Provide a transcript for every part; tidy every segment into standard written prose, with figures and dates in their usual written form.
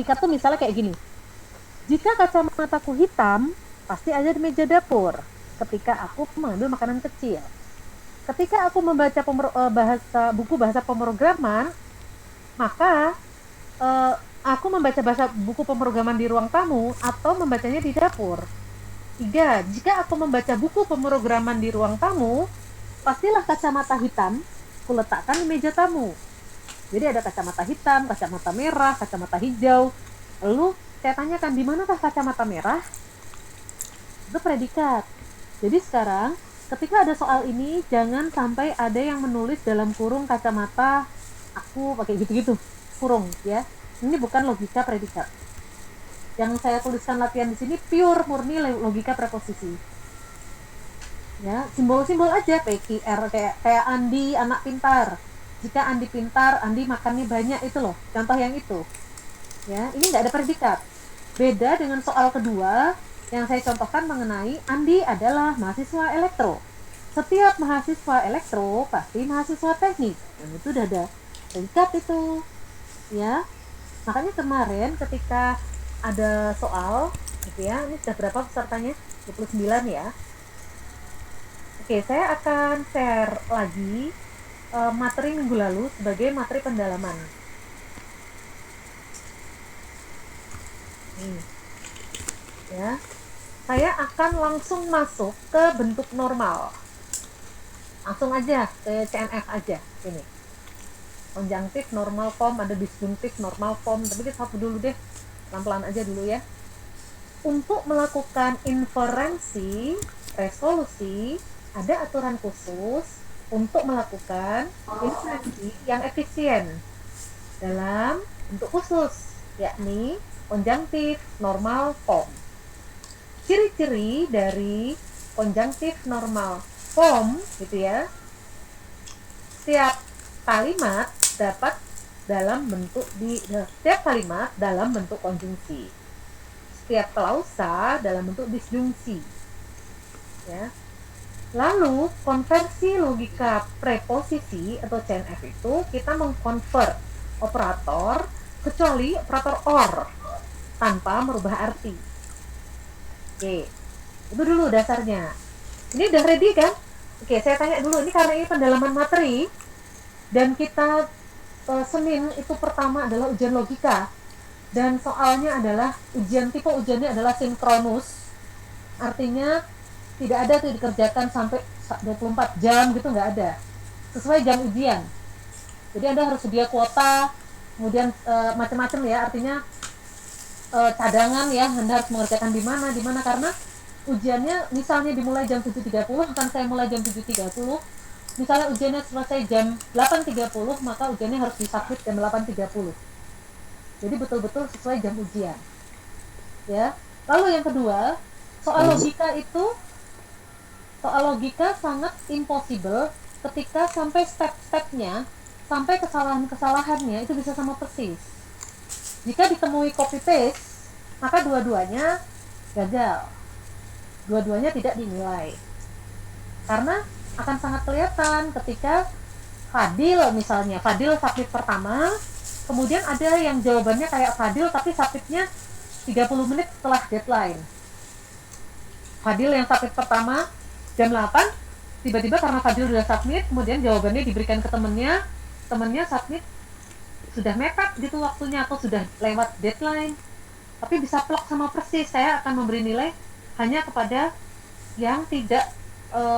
predikat tuh misalnya kayak gini. Jika kacamataku hitam, pasti ada di meja dapur ketika aku mengambil makanan kecil. Ketika aku membaca buku bahasa pemrograman, maka aku membaca buku pemrograman di ruang tamu atau membacanya di dapur. 3. Jika aku membaca buku pemrograman di ruang tamu, pastilah kacamata hitam kuletakkan di meja tamu. Jadi ada kacamata hitam, kacamata merah, kacamata hijau. Lalu saya tanyakan, di manakah kacamata merah? Itu predikat. Jadi sekarang ketika ada soal ini, jangan sampai ada yang menulis dalam kurung kacamata aku pakai gitu-gitu, kurung ya. Ini bukan logika predikat. Yang saya tuliskan latihan di sini pure murni logika preposisi. Ya, simbol-simbol aja PQR kayak Andi anak pintar. Jika Andi pintar, Andi makannya banyak, itu loh. Contoh yang itu. Ya, ini nggak ada predikat. Beda dengan soal kedua yang saya contohkan mengenai Andi adalah mahasiswa elektro. Setiap mahasiswa elektro pasti mahasiswa teknik. Nah, itu udah ada predikat itu. Ya. Makanya kemarin ketika ada soal gitu ya, ini sudah berapa pesertanya? 29 ya. Oke, saya akan share lagi materi minggu lalu sebagai materi pendalaman. Ya, saya akan langsung masuk ke bentuk normal. Langsung aja ke CNF aja ini. Konjunktif normal form, ada disjunktif normal form, tapi kita hapus dulu deh, pelan-pelan aja dulu ya. Untuk melakukan inferensi, resolusi, ada aturan khusus untuk melakukan inferensi yang efisien dalam bentuk khusus, yakni konjunktif normal form. Ciri-ciri dari konjunktif normal form gitu ya, setiap kalimat dapat dalam bentuk setiap kalimat dalam bentuk konjungsi, setiap klausa dalam bentuk disjungsi ya. Lalu konversi logika preposisi atau CNF itu kita mengkonvert operator kecuali operator OR tanpa merubah arti. Oke, itu dulu dasarnya. Ini udah ready kan? Oke, saya tanya dulu, ini karena ini pendalaman materi dan kita Senin itu pertama adalah ujian logika dan soalnya adalah tipe ujiannya adalah sinkronus, artinya tidak ada tuh dikerjakan sampai 24 jam gitu, nggak ada, sesuai jam ujian. Jadi Anda harus sedia kuota, kemudian macam-macam ya, artinya cadangan ya, Anda harus mengerjakan di mana karena ujiannya misalnya dimulai jam 7.30, akan saya mulai jam 7.30. Misalnya ujiannya selesai jam 8.30, maka ujiannya harus disubmit jam 8.30. Jadi betul-betul sesuai jam ujian. Ya. Lalu yang kedua, soal logika sangat impossible ketika sampai step-stepnya, sampai kesalahan-kesalahannya itu bisa sama persis. Jika ditemui copy paste, maka dua-duanya gagal. Dua-duanya tidak dinilai. Karena akan sangat kelihatan ketika Fadil misalnya, Fadil submit pertama, kemudian ada yang jawabannya kayak Fadil tapi submitnya 30 menit setelah deadline. Fadil yang submit pertama jam 8, tiba-tiba karena Fadil sudah submit, kemudian jawabannya diberikan ke temennya submit sudah mepet gitu waktunya atau sudah lewat deadline, tapi bisa plok sama persis. Saya akan memberi nilai hanya kepada yang tidak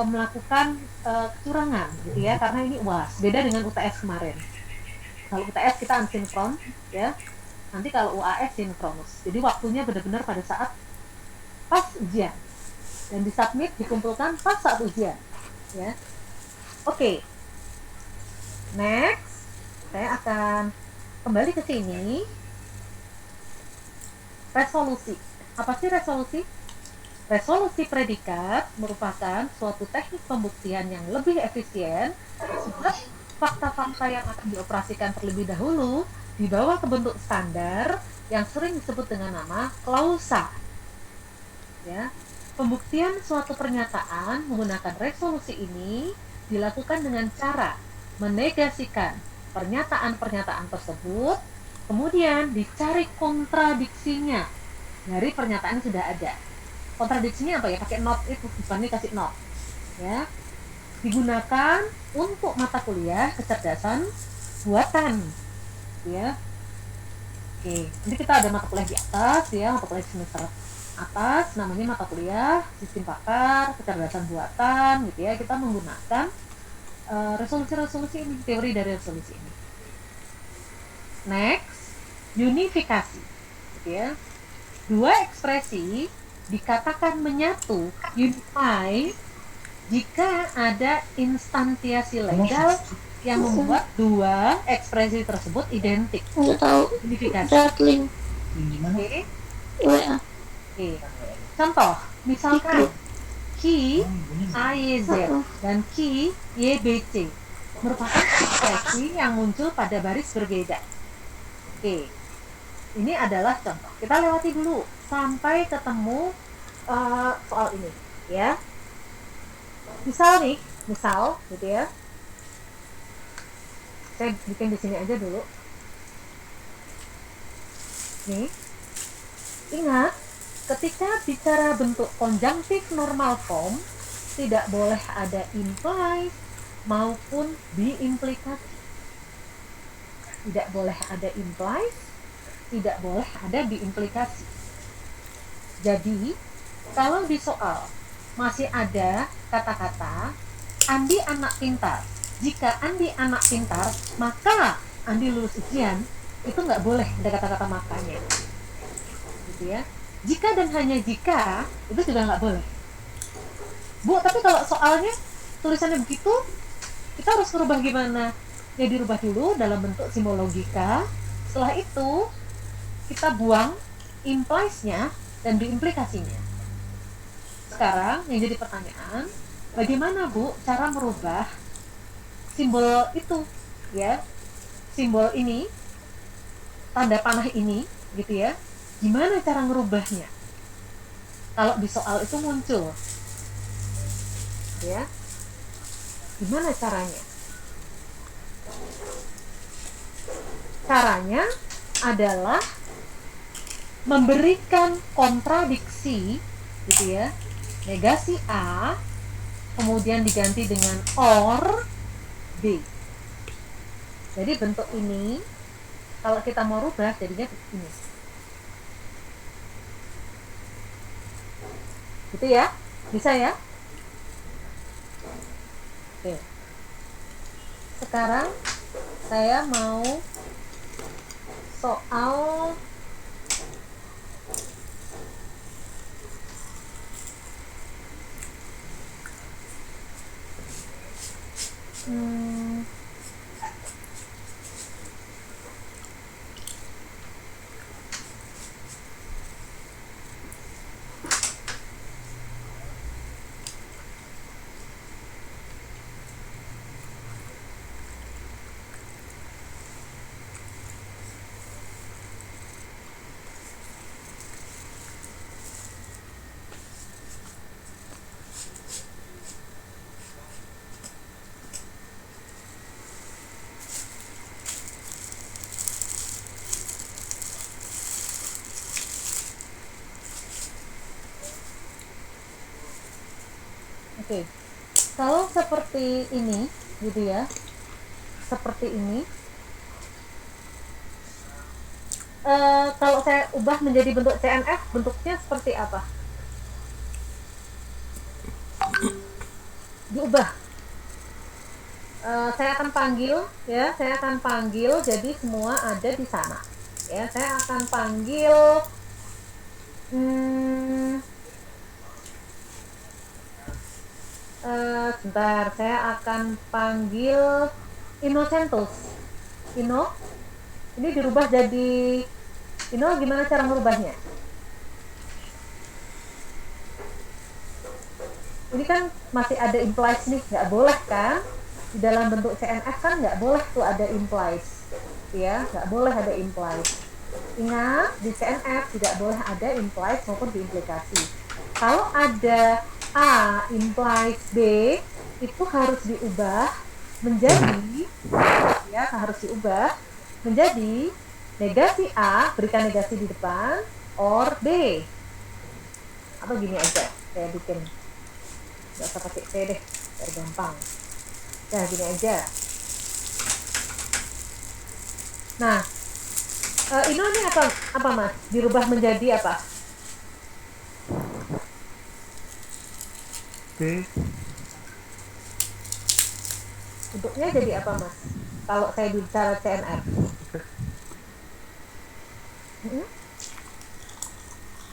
melakukan kecurangan gitu ya, karena ini UAS, beda dengan UTS kemarin. Kalau UTS kita unsinkron ya, nanti kalau UAS sinkronus, jadi waktunya benar-benar pada saat pas ujian dan disubmit, dikumpulkan pas saat ujian ya. Oke. Next, saya akan kembali ke sini. Resolusi. Apa sih resolusi? Resolusi predikat merupakan suatu teknik pembuktian yang lebih efisien sebab fakta-fakta yang akan dioperasikan terlebih dahulu dibawa ke bentuk standar yang sering disebut dengan nama klausa. Ya, pembuktian suatu pernyataan menggunakan resolusi ini dilakukan dengan cara menegasikan pernyataan-pernyataan tersebut Kemudian dicari kontradiksinya dari pernyataan yang sudah ada. Kontradiksinya apa ya? Pakai not itu, bukan kasih not. Ya, digunakan untuk mata kuliah kecerdasan buatan. Ya, oke. Nanti kita ada mata kuliah di atas ya, mata kuliah semester atas, namanya mata kuliah sistem pakar kecerdasan buatan, gitu ya. Kita menggunakan resolusi-resolusi ini, teori dari resolusi ini. Next, unifikasi, gitu ya. Dua ekspresi dikatakan menyatu, unify, jika ada instansiasi legal yang membuat dua ekspresi tersebut identik. Nggak tahu. Unifikasi. Gatling. Oke. WA. Oke. Contoh, misalkan Ki AYZ dan Ki YBC merupakan ekspresi yang muncul pada baris berbeda. Oke. Ini adalah contoh. Kita lewati dulu sampai ketemu soal ini, ya. Misal gitu ya. Saya bikin di sini aja dulu. Nih. Ingat, ketika bicara bentuk konjunktif normal form, tidak boleh ada implies maupun diimplikasi. Tidak boleh ada implies, tidak boleh ada diimplikasi. Jadi, kalau di soal masih ada kata-kata Andi anak pintar, jika Andi anak pintar, maka Andi lulus ujian, itu nggak boleh ada kata-kata makanya, gitu ya. Jika dan hanya jika, itu juga nggak boleh. Bu, tapi kalau soalnya tulisannya begitu, kita harus merubah gimana? Ya dirubah dulu dalam bentuk simbol logika. Setelah itu kita buang implies-nya dan diimplikasinya. Sekarang yang jadi pertanyaan, bagaimana Bu cara merubah simbol itu, ya? Simbol ini, tanda panah ini, gitu ya. Gimana cara ngerubahnya? Kalau di soal itu muncul, ya. Gimana caranya? Caranya adalah memberikan kontradiksi, gitu ya. Negasi A kemudian diganti dengan or B. Jadi bentuk ini kalau kita mau rubah jadinya ini. Gitu ya? Bisa ya? Oke. Sekarang saya mau soal oke. Kalau seperti ini, gitu ya. Seperti ini. Kalau saya ubah menjadi bentuk CNF, bentuknya seperti apa? Diubah. Saya akan panggil, ya. Saya akan panggil, jadi semua ada di sana. Ya, saya akan panggil. Sebentar, saya akan panggil Innocentus. Inno, ini dirubah jadi Inno, gimana cara merubahnya? Ini kan masih ada implies nih, nggak boleh kan? Di dalam bentuk CNF kan nggak boleh tuh ada implies, ya, nggak boleh ada implies. Ingat, di CNF tidak boleh ada implies maupun diimplikasi. Kalau ada A implies B, itu harus diubah menjadi, ya, harus diubah menjadi Negasi A, berikan negasi di depan, or B. Atau gini aja, saya bikin, nggak usah pakai C deh, biar gampang. Nah, gini aja. Nah, ini apa Mas? Dirubah menjadi apa? B. Bentuknya jadi apa Mas? Kalau saya bicara CNF.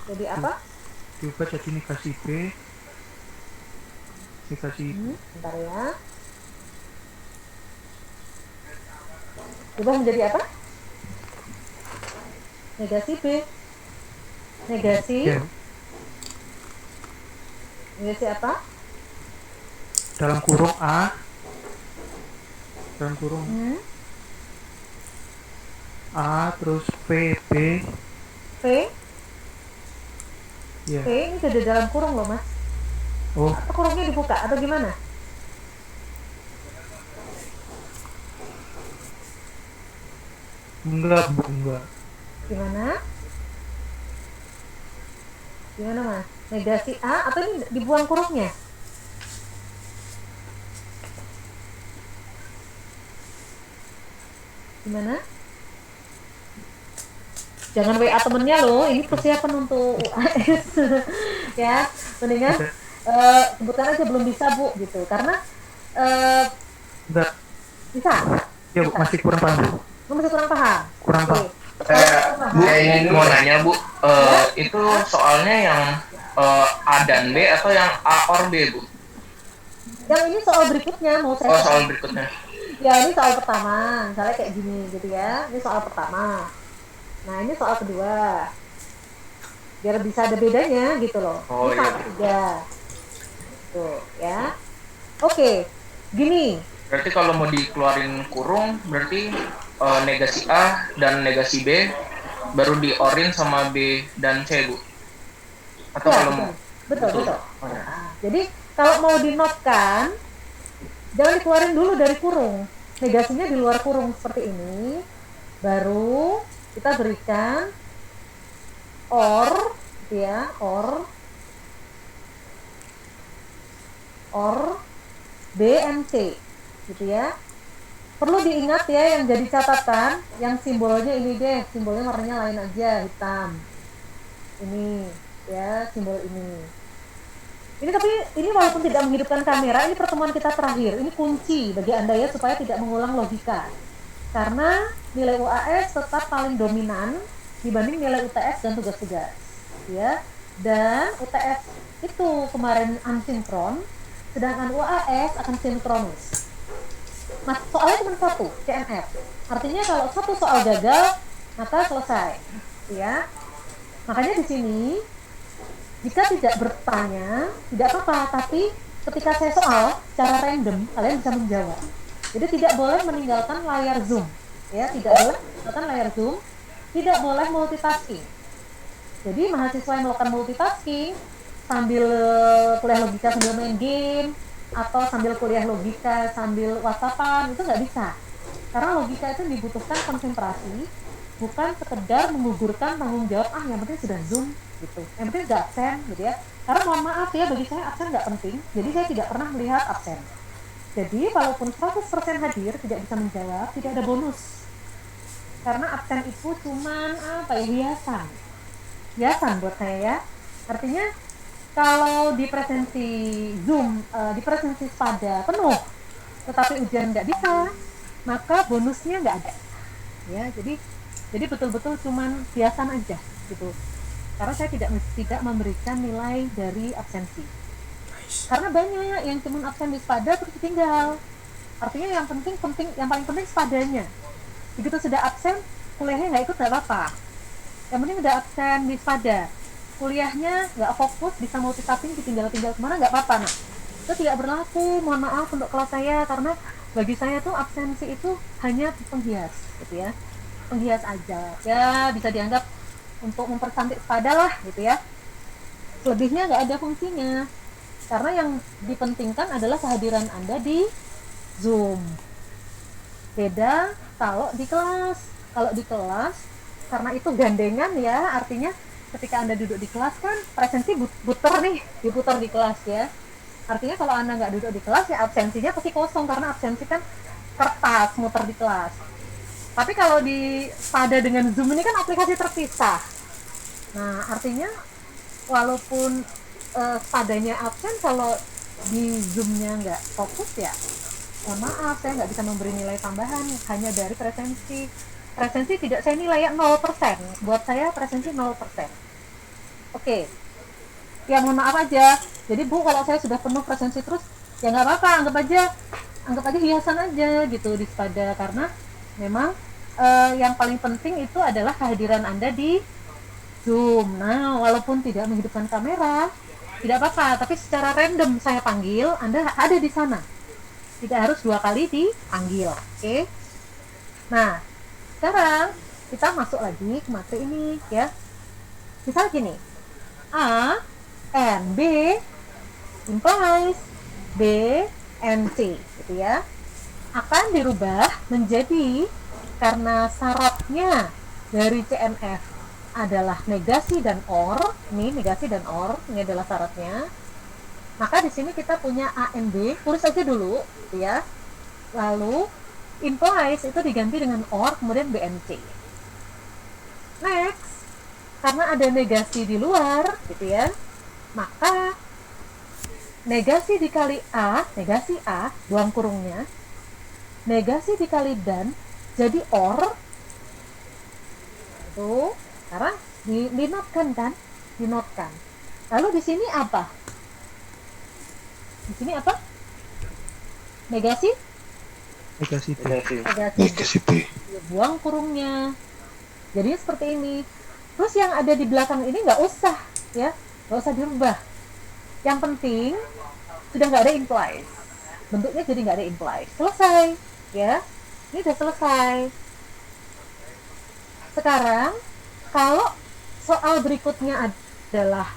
Jadi apa? Diubah jadi negasi B. Negasi Bentar ya. Dirubah menjadi apa? Negasi B. Negasi. ya, Negasi apa? dalam kurung A. Dalam kurung A terus P B. P. Ya. P ini sudah dalam kurung loh Mas. Oh, Atau kurungnya dibuka atau gimana? enggak Bu, enggak. Gimana? Gimana Mas? Negasi A atau ini dibuang kurungnya? Gimana? Jangan WA temennya loh, ini persiapan untuk UAS. Ya, mendingan sebutkan aja belum bisa Bu gitu, karena Enggak. bisa. Ya Bu, masih kurang paham Bu. Masih kurang paham. Kurang Oke. paham. Bu, ini mau nanya Bu, itu soalnya yang A dan B atau yang A or B Bu? Yang ini soal berikutnya mau saya. Oh, soal berikutnya. Ya ini soal pertama, misalnya kayak gini gitu ya. Ini soal pertama. Nah ini soal kedua. Biar bisa ada bedanya gitu loh. Oh, ini soal iya. ketiga. Tuh ya. Oke. Gini. Berarti kalau mau dikeluarin kurung, berarti negasi A dan negasi B baru diorin sama B dan C Bu? Atau Ya, kalau betul. Oh, ya. Nah, jadi kalau mau dinotkan, jangan dikeluarin dulu dari kurung. Negasinya di luar kurung seperti ini. Baru kita berikan or ya, or B and C gitu ya. Perlu diingat ya, yang jadi catatan, yang simbolnya ini deh, simbolnya warnanya lain aja, hitam. Ini ya, simbol ini. Ini tapi ini walaupun tidak menghidupkan kamera, ini pertemuan kita terakhir. Ini kunci bagi Anda ya, supaya tidak mengulang logika. Karena nilai UAS tetap paling dominan dibanding nilai UTS dan tugas-tugas. Ya. Dan UTS itu kemarin asinkron, sedangkan UAS akan sinkronus. Mas, soalnya cuma satu, CNF. Artinya kalau satu soal gagal, maka selesai. Ya. Makanya di sini jika tidak bertanya, tidak apa-apa, tapi ketika saya soal secara random, kalian bisa menjawab. Jadi tidak boleh meninggalkan layar Zoom. Ya, tidak boleh meninggalkan layar Zoom, tidak boleh multitasking. Jadi mahasiswa yang melakukan multitasking sambil kuliah logika sambil main game, atau sambil kuliah logika sambil WhatsAppan, itu nggak bisa. Karena logika itu dibutuhkan konsentrasi, bukan sekedar menggugurkan tanggung jawab, yang penting sudah Zoom gitu, yang penting nggak absen gitu ya. Karena mohon maaf ya, bagi saya absen nggak penting, jadi saya tidak pernah melihat absen. Jadi walaupun 100% hadir tidak bisa menjawab, tidak ada bonus. Karena absen itu cuman hiasan buat saya ya. Artinya kalau di presensi Zoom, di presensi SPADA penuh, tetapi ujian nggak bisa, maka bonusnya nggak ada. Ya, jadi betul-betul cuman hiasan aja gitu. Karena saya tidak memberikan nilai dari absensi. Karena banyak yang cuma absen di SPADA terus tinggal. Artinya yang paling penting SPADA-nya. Begitu sudah absen, kuliahnya nggak ikut nggak apa-apa. Yang penting udah absen di SPADA, kuliahnya nggak fokus, bisa multitasking, tinggal kemana nggak apa-apa. Nah, itu tidak berlaku, mohon maaf untuk kelas saya, karena bagi saya tuh absensi itu hanya penghias gitu ya, penghias aja ya, bisa dianggap untuk mempercantik SPADA lah gitu ya. Selebihnya nggak ada fungsinya, karena yang dipentingkan adalah kehadiran Anda di Zoom. Beda kalau di kelas. Kalau di kelas, karena itu gandengan ya, artinya ketika Anda duduk di kelas kan presensi puter nih, diputar di kelas ya. Artinya kalau Anda nggak duduk di kelas ya absensinya pasti kosong, karena absensi kan kertas muter di kelas. Tapi kalau pada dengan Zoom ini kan aplikasi terpisah. Nah, artinya walaupun padanya absen, kalau di Zoom-nya nggak fokus ya, mohon maaf, saya nggak bisa memberi nilai tambahan hanya dari presensi. Presensi tidak saya nilai 0%. Buat saya presensi 0%. Oke. Ya mohon maaf aja. Jadi Bu, kalau saya sudah penuh presensi terus, ya nggak apa-apa, anggap aja hiasan aja gitu di Spada, karena memang yang paling penting itu adalah kehadiran Anda di Zoom. Nah, walaupun tidak menghidupkan kamera, tidak apa-apa, tapi secara random saya panggil, Anda ada di sana. Tidak harus 2 kali dipanggil. Oke. Nah, sekarang kita masuk lagi ke materi ini ya. Misal gini, A and B implies B and C gitu ya, akan dirubah menjadi, karena syaratnya dari CNF adalah negasi dan OR, ini negasi dan OR, ini adalah syaratnya. Maka di sini kita punya A and B, tulis aja dulu gitu ya. Lalu implies itu diganti dengan OR, kemudian B and C. Next, karena ada negasi di luar gitu ya, maka negasi dikali A, negasi A, buang kurungnya, negasi dikali dan, jadi OR. Itu karena dinotkan kan, dinotkan. Lalu di sini apa? Di sini apa? Negasi? Negasi B. Negasi B. Buang kurungnya. Jadi seperti ini. Terus yang ada di belakang ini nggak usah ya, nggak usah dirubah. Yang penting sudah nggak ada implies. Bentuknya jadi nggak ada implies. Selesai ya. Ini udah selesai. Sekarang kalau soal berikutnya adalah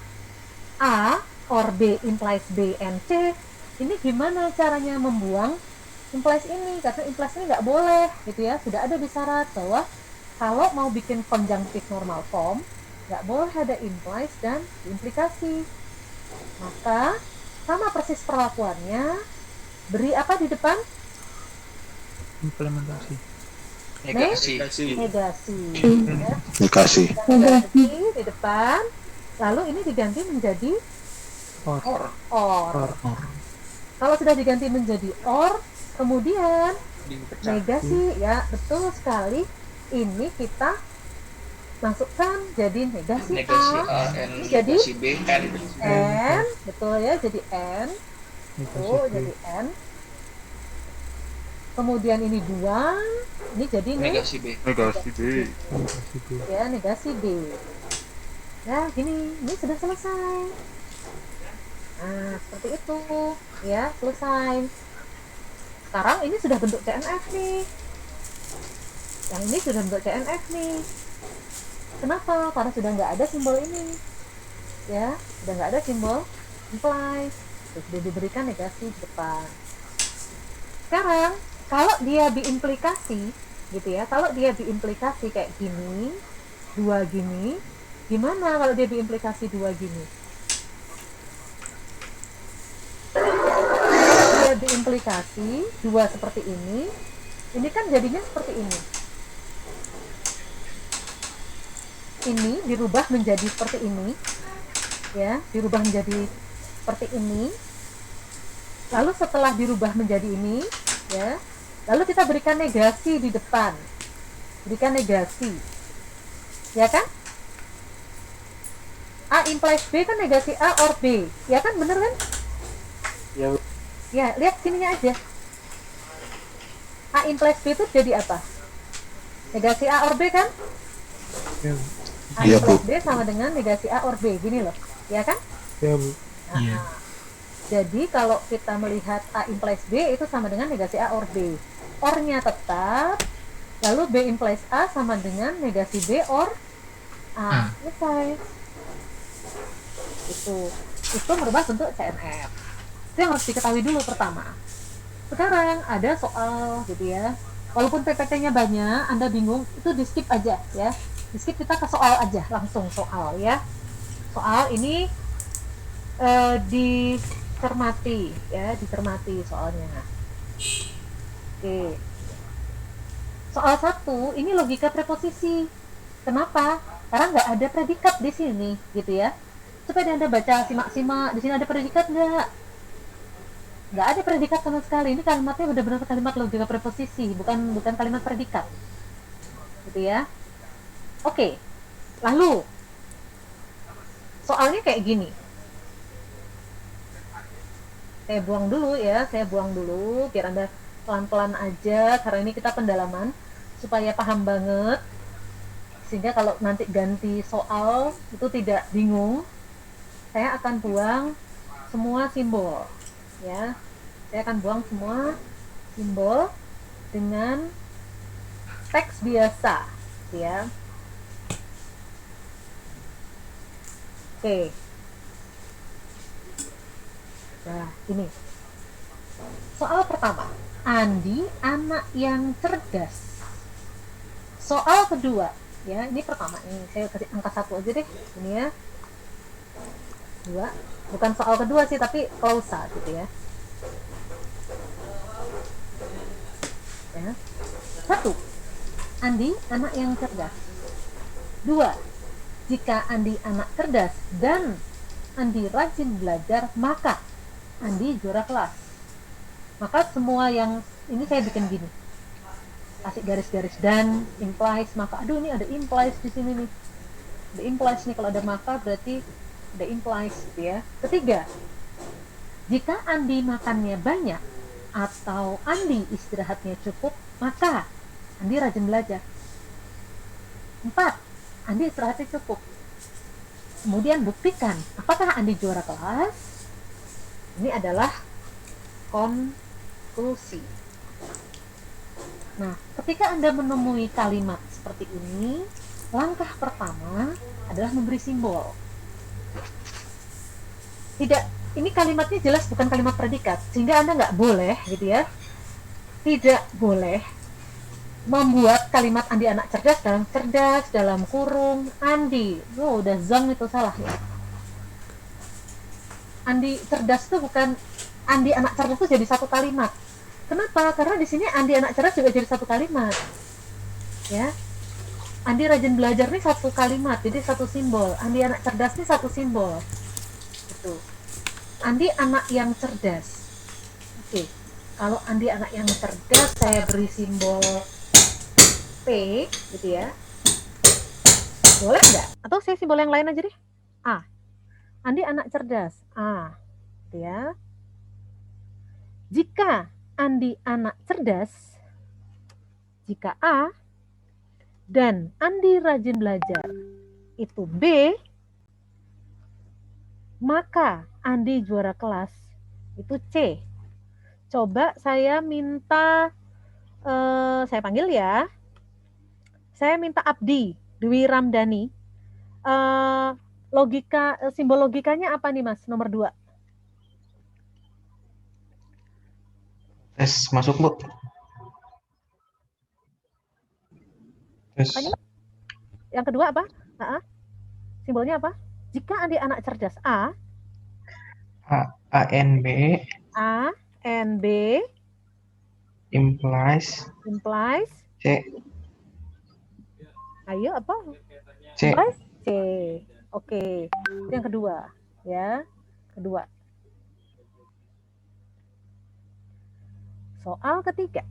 A or B implies B and C, ini gimana caranya membuang implies ini? Karena implies ini nggak boleh gitu ya. Sudah ada di syarat bahwa kalau mau bikin conjunctive normal form, nggak boleh ada implies dan implikasi. Maka sama persis perlakuannya, beri apa di depan? Implementasi. Negasi. Negasi. Ya. Negasi. Negasi di depan, lalu ini diganti menjadi OR. OR. Kalau sudah diganti menjadi OR, kemudian Dipecah. negasi, ya betul sekali. Ini kita masukkan jadi negasi Negasi A, A and jadi negasi B and N, betul ya, jadi N, Negasi tuh B. jadi N. Kemudian ini 2, ini jadi negasi B. Negasi B. Negasi B. ya, negasi B. Ya, gini, ini sudah selesai. Nah, seperti itu, ya, selesai. Sekarang ini sudah bentuk CNF nih. Yang ini sudah bentuk CNF nih. Kenapa? Karena sudah nggak ada simbol ini. Ya, sudah nggak ada simbol implies. Sudah diberikan negasi di depan. Sekarang, kalau dia diimplikasi, gitu ya, kalau dia diimplikasi kayak gini, 2 gini, gimana kalau dia diimplikasi 2 gini? Dia diimplikasi 2 seperti ini kan jadinya seperti ini. Ini dirubah menjadi seperti ini, ya, dirubah menjadi seperti ini. Lalu setelah dirubah menjadi ini, ya, lalu kita berikan negasi di depan, berikan negasi, ya kan? A implies B kan negasi A or B, ya kan, bener kan? Ya. Ya, lihat sininya aja. A implies B itu jadi apa? Negasi A or B kan? Ya, A Iya, implies Bu. B sama dengan negasi A or B, gini loh, ya kan? ya Bu. Nah, Iya. jadi kalau kita melihat A implies B itu sama dengan negasi A or B. Or-nya tetap, lalu B implies A sama dengan negasi B or A. Selesai. Itu merubah bentuk CNF. Itu yang harus diketahui dulu pertama. Sekarang ada soal gitu ya. Walaupun PPT-nya banyak, Anda bingung, itu di skip aja ya. Di skip, kita ke soal aja, langsung soal ya. Soal ini dicermati ya, dicermati soalnya. Oke. Soal 1 ini logika preposisi. Kenapa? Karena nggak ada predikat di sini, gitu ya. Coba Anda baca simak-simak, di sini ada predikat nggak? Nggak ada predikat sama sekali. Ini kalimatnya benar-benar kalimat logika preposisi, bukan kalimat predikat, gitu ya. Oke. Lalu soalnya kayak gini. Saya buang dulu ya, biar Anda pelan-pelan aja, karena ini kita pendalaman supaya paham banget, sehingga kalau nanti ganti soal itu tidak bingung. Saya akan buang semua simbol ya, saya akan buang semua simbol dengan teks biasa ya. Oke. Nah, ini soal pertama, Andi anak yang cerdas. Soal kedua, ya, ini pertama, ini saya kasih angka 1 aja deh, ini ya. 2, bukan soal kedua sih, tapi klausa gitu ya. Ya. 1, Andi anak yang cerdas. 2, jika Andi anak cerdas dan Andi rajin belajar, maka Andi juara kelas. Maka semua yang ini saya bikin gini, kasih garis-garis dan implies maka. Aduh, ini ada implies di sini nih. Ada implies nih, kalau ada maka berarti ada implies gitu ya. Ketiga, jika Andi makannya banyak atau Andi istirahatnya cukup, maka Andi rajin belajar. 4, Andi istirahatnya cukup. Kemudian buktikan apakah Andi juara kelas. Ini adalah konklusi. Nah, ketika Anda menemui kalimat seperti ini, langkah pertama adalah memberi simbol. Tidak, ini kalimatnya jelas bukan kalimat predikat, sehingga Anda nggak boleh, gitu ya, tidak boleh membuat kalimat Andi anak cerdas dalam kurung Andi. Oh, udah zong, itu salah ya. Andi cerdas itu bukan Andi anak cerdas itu jadi satu kalimat. Kenapa? Karena di sini Andi anak cerdas juga jadi satu kalimat. Ya. Andi rajin belajar nih satu kalimat, jadi satu simbol. Andi anak cerdas nih satu simbol. Gitu. Andi anak yang cerdas. Oke. Kalau Andi anak yang cerdas, saya beri simbol P, gitu ya. Boleh nggak? Atau saya simbol yang lain aja deh. A. Andi anak cerdas. A. Gitu ya. Jika Andi anak cerdas, jika A dan Andi rajin belajar itu B, maka Andi juara kelas itu C. Coba saya minta, saya panggil ya. Saya minta Abdi Dwi Ramdhani. Simbol logikanya apa nih, Mas? Nomor 2. Tes masuk, Bu. Tes. Apa nih? Yang kedua apa? Simbolnya apa? Jika Andi anak cerdas A, ANB implies C. Ayo apa? C. Implies C. Oke. Itu yang kedua, ya. Kedua. Soal ketiga.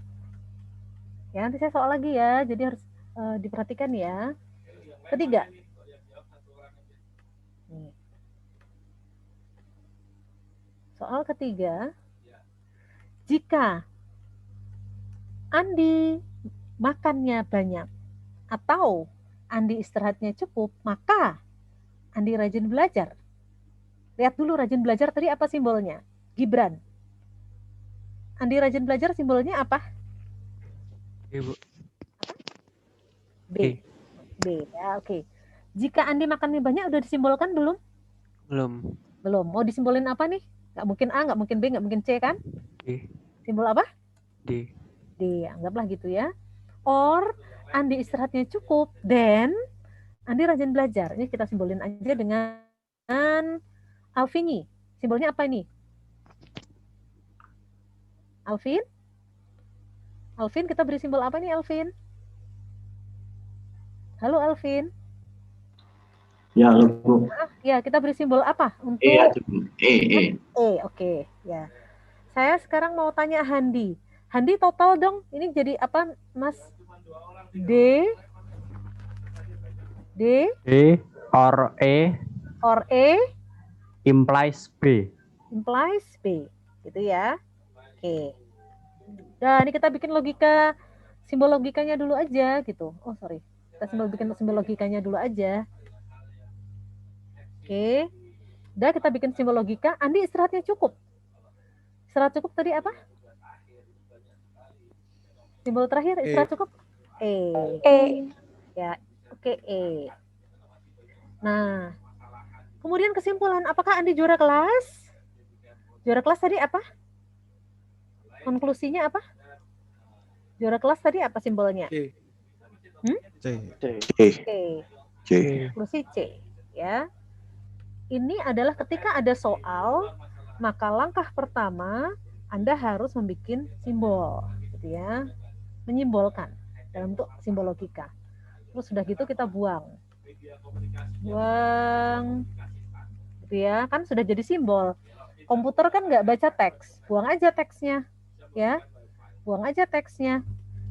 Ya, nanti saya soal lagi ya, jadi harus diperhatikan ya. Ketiga. Soal ketiga. Jika Andi makannya banyak atau Andi istirahatnya cukup, maka Andi rajin belajar. Lihat dulu rajin belajar tadi apa simbolnya? Gibran. Andi rajin belajar simbolnya apa? B, Bu. B. B ya, oke. Jika Andi makannya banyak udah disimbolkan belum? Belum. Mau disimbolin apa nih? Nggak mungkin A, nggak mungkin B, nggak mungkin C kan? D. Simbol apa? D. D, anggaplah gitu ya. Or Andi istirahatnya cukup, then Andi rajin belajar. Ini kita simbolin aja dengan Alvini. Simbolnya apa ini? Alvin? Alvin, kita beri simbol apa nih Alvin? Halo Alvin. Ya, halo Bu. Ya, kita beri simbol apa untuk aja Bu. Oke. Ya. Saya sekarang mau tanya Handi. Handi total dong. Ini jadi apa, Mas? D or E or E implies B. implies B. Gitu ya. Oke. Nah, ini kita bikin logika, simbol logikanya dulu aja gitu. Oh, sorry. Kita bikin simbol logikanya dulu aja. Oke. Udah, kita bikin simbol logika. Andi istirahatnya cukup. Istirahat cukup tadi apa? Simbol terakhir istirahat cukup? E. Ya, oke E. Nah, kemudian kesimpulan, apakah Andi juara kelas? Juara kelas tadi apa? Konklusinya apa? Juara kelas tadi apa simbolnya? C. Konklusi C. Ya. Ini adalah ketika ada soal, maka langkah pertama Anda harus membuat simbol, gitu ya, menyimbolkan dalam bentuk simbol logika. Terus sudah gitu kita buang, gitu ya, kan sudah jadi simbol. Komputer kan nggak baca teks, buang aja teksnya, ya, buang aja teksnya.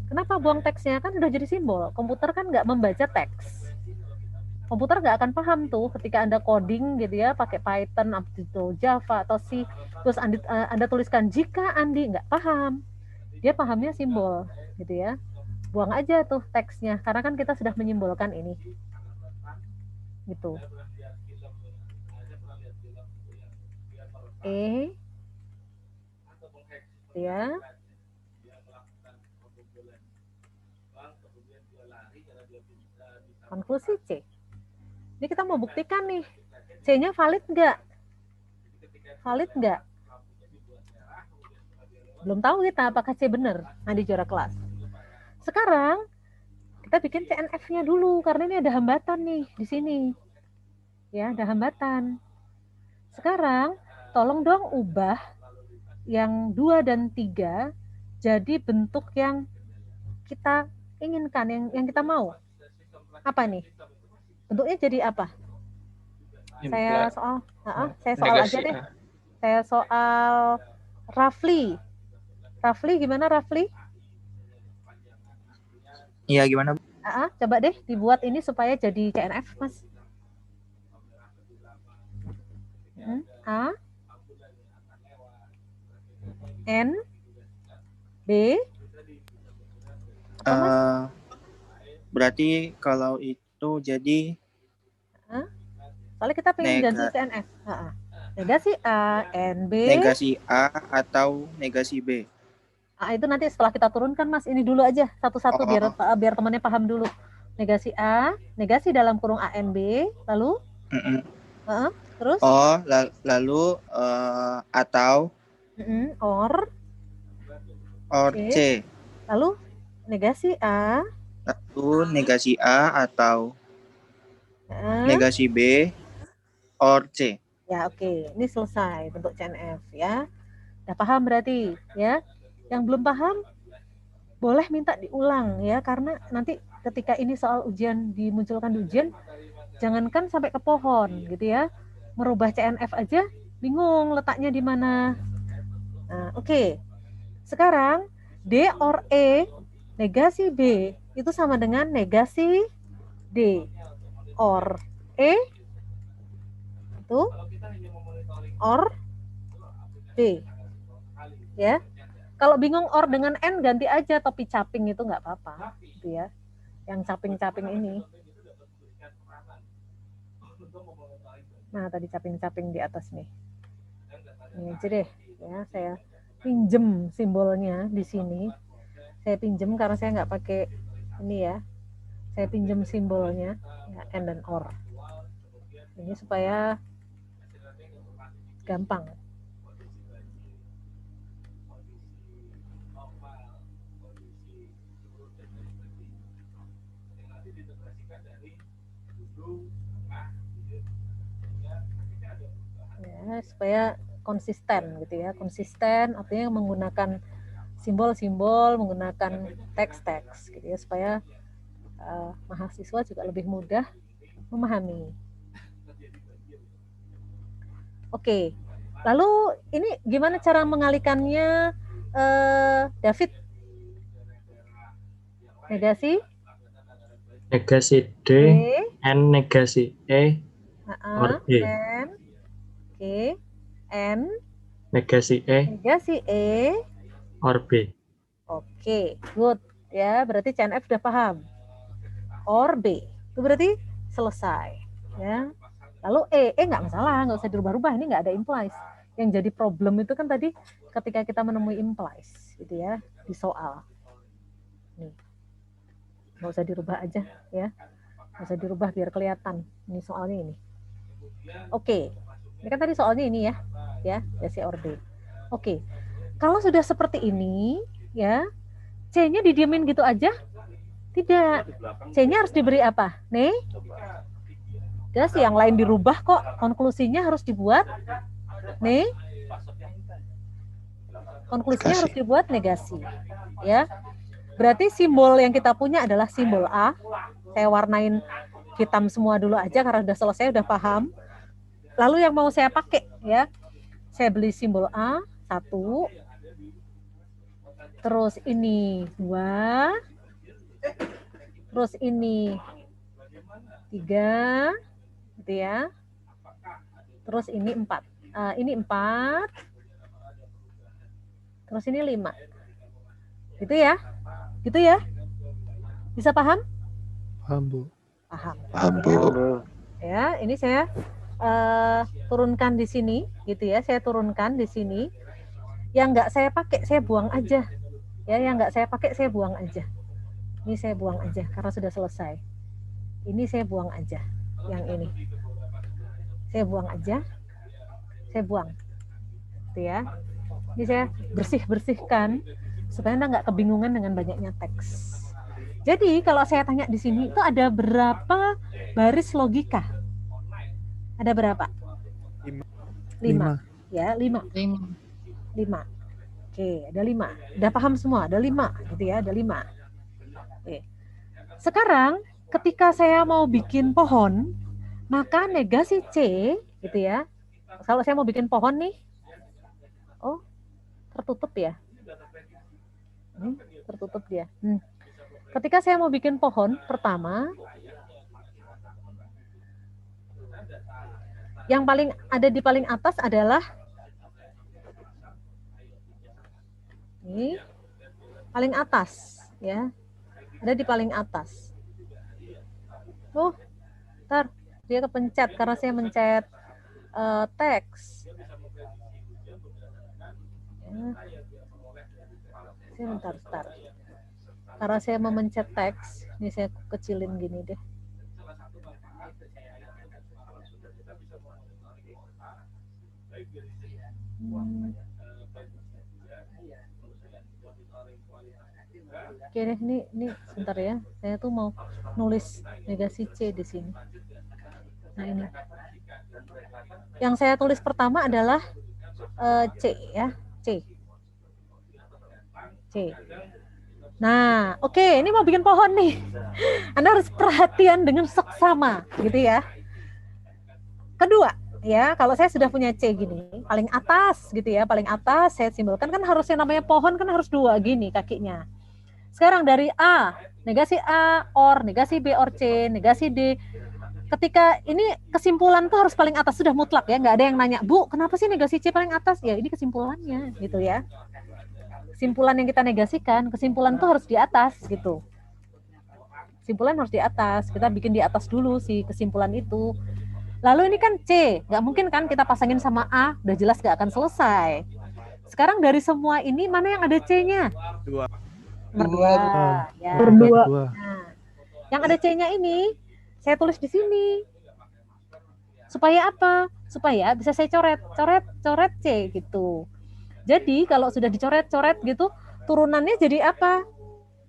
Kenapa buang teksnya? Kan sudah jadi simbol. Komputer kan nggak membaca teks. Komputer nggak akan paham tuh ketika Anda coding gitu ya, pakai Python atau Java atau C, terus Anda tuliskan jika Andi nggak paham, dia pahamnya simbol gitu ya. Buang aja tuh teksnya, karena kan kita sudah menyimbolkan ini gitu. Ya. Konklusi C. Ini kita mau buktikan nih, C-nya valid nggak? Valid nggak? Belum tahu kita apakah C benar, Andi juara kelas. Sekarang kita bikin CNF-nya dulu, karena ini ada hambatan nih di sini. Ya, ada hambatan. Sekarang tolong dong ubah yang 2 dan 3 jadi bentuk yang kita inginkan, yang kita mau. Apa nih? Bentuknya jadi apa? Saya soal aja deh. Saya soal Rafli. Rafli gimana Rafli? Iya gimana? Coba deh dibuat ini supaya jadi CNF, Mas. A N B Berarti kalau itu jadi soalnya kita pengen ganti CNF. Negasi A, N, B. Negasi A atau negasi B. Itu nanti setelah kita turunkan, Mas. Ini dulu aja satu-satu biar temannya paham dulu. Negasi A, negasi dalam kurung A, N, B, lalu terus lalu atau or C. Lalu negasi A, lalu negasi A atau negasi B or C. Ya, oke. Ini selesai bentuk CNF ya. Udah paham berarti ya. Yang belum paham boleh minta diulang ya, karena nanti ketika ini soal ujian dimunculkan di ujian, jangankan sampai ke pohon gitu ya. Merubah CNF aja bingung letaknya di mana. Nah, oke. Sekarang D or E negasi B itu sama dengan negasi D or E itu or B ya. Kalau bingung or dengan N ganti aja topi caping, itu nggak apa-apa gitu ya, yang caping-caping ini. Nah tadi caping-caping di atas nih, ini aja deh ya, saya pinjem simbolnya di sini, saya pinjem karena saya nggak pakai ini ya, saya pinjem simbolnya ya, N dan or ini supaya gampang. Ya, supaya konsisten gitu ya. Konsisten artinya menggunakan simbol-simbol, menggunakan teks-teks gitu ya, supaya mahasiswa juga lebih mudah memahami. Oke, lalu ini gimana cara mengalihkannya, David? Negasi Negasi D, N negasi E, or B. N, Oke, N Negasi E, negasi E, or B. Oke, good. Ya, berarti CNF sudah paham. Or B, itu berarti selesai. Ya. Lalu E nggak masalah, nggak usah dirubah-rubah. Ini nggak ada implies. Yang jadi problem itu kan tadi ketika kita menemui implies, gitu ya, di soal. Nih, nggak usah dirubah aja, ya. Nggak usah dirubah biar kelihatan. Ini soalnya ini. Oke, ini kan tadi soalnya ini ya, C or D. Oke, kalau sudah seperti ini, ya, C-nya didiemin gitu aja? Tidak. C-nya harus diberi apa? Nih? Negasi, yang lain dirubah kok. Konklusinya harus dibuat. Nih? Konklusinya harus dibuat negasi. Ya. Berarti simbol yang kita punya adalah simbol A. Saya warnain hitam semua dulu aja karena sudah selesai, sudah paham. Lalu yang mau saya pakai, ya. Saya beli simbol A, 1. Terus ini 2. Terus ini 3, gitu ya. Terus ini 4. Ini 4. Terus ini 5. Gitu ya? Gitu ya? Bisa paham? Paham, Bu. Paham. Paham, Bu. Ya, ini saya turunkan di sini, gitu ya. Saya turunkan di sini. Yang nggak saya pakai, saya buang aja. Ya, yang nggak saya pakai, saya buang aja. Ini saya buang aja karena sudah selesai. Ini saya buang aja. Yang ini. Saya buang aja. Saya buang. Gitu ya. Ini saya bersih-bersihkan supaya Anda nggak kebingungan dengan banyaknya teks. Jadi kalau saya tanya di sini itu ada berapa baris logika? Ada berapa? 5. Ya, 5. 5. Oke, ada 5. Udah paham semua? Ada 5, gitu ya, ada 5. Oke. Sekarang ketika saya mau bikin pohon, maka negasi C, gitu ya. Kalau saya mau bikin pohon nih, oh, tertutup ya. Tertutup dia. Ketika saya mau bikin pohon, pertama, yang paling ada di paling atas adalah ini, paling atas, ya. Ada di paling atas. Ntar dia kepencet karena saya mencet teks. Ya. Bentar. Karena saya memencet teks, ini saya kecilin gini deh. Oke deh, ini sebentar ya. Saya tuh mau nulis negasi C di sini. Nah ini. Yang saya tulis pertama adalah C ya, C. Nah, oke, ini mau bikin pohon nih. Anda harus perhatian dengan seksama, gitu ya. Kedua, ya, kalau saya sudah punya C gini, paling atas gitu ya, paling atas saya simbolkan, kan harusnya namanya pohon kan harus 2 gini kakinya. Sekarang dari A, negasi A, or, negasi B, or C, negasi D. Ketika ini kesimpulan tuh harus paling atas, sudah mutlak ya, nggak ada yang nanya, Bu, kenapa sih negasi C paling atas? Ya ini kesimpulannya gitu ya. Kesimpulan yang kita negasikan, kesimpulan tuh harus di atas gitu. Kesimpulan harus di atas, kita bikin di atas dulu si kesimpulan itu. Lalu ini kan C, nggak mungkin kan kita pasangin sama A, udah jelas nggak akan selesai. Sekarang dari semua ini, mana yang ada C-nya? 2. Ya. Nah, yang ada C-nya ini, saya tulis di sini. Supaya apa? Supaya bisa saya coret C gitu. Jadi kalau sudah dicoret-coret gitu, turunannya jadi apa?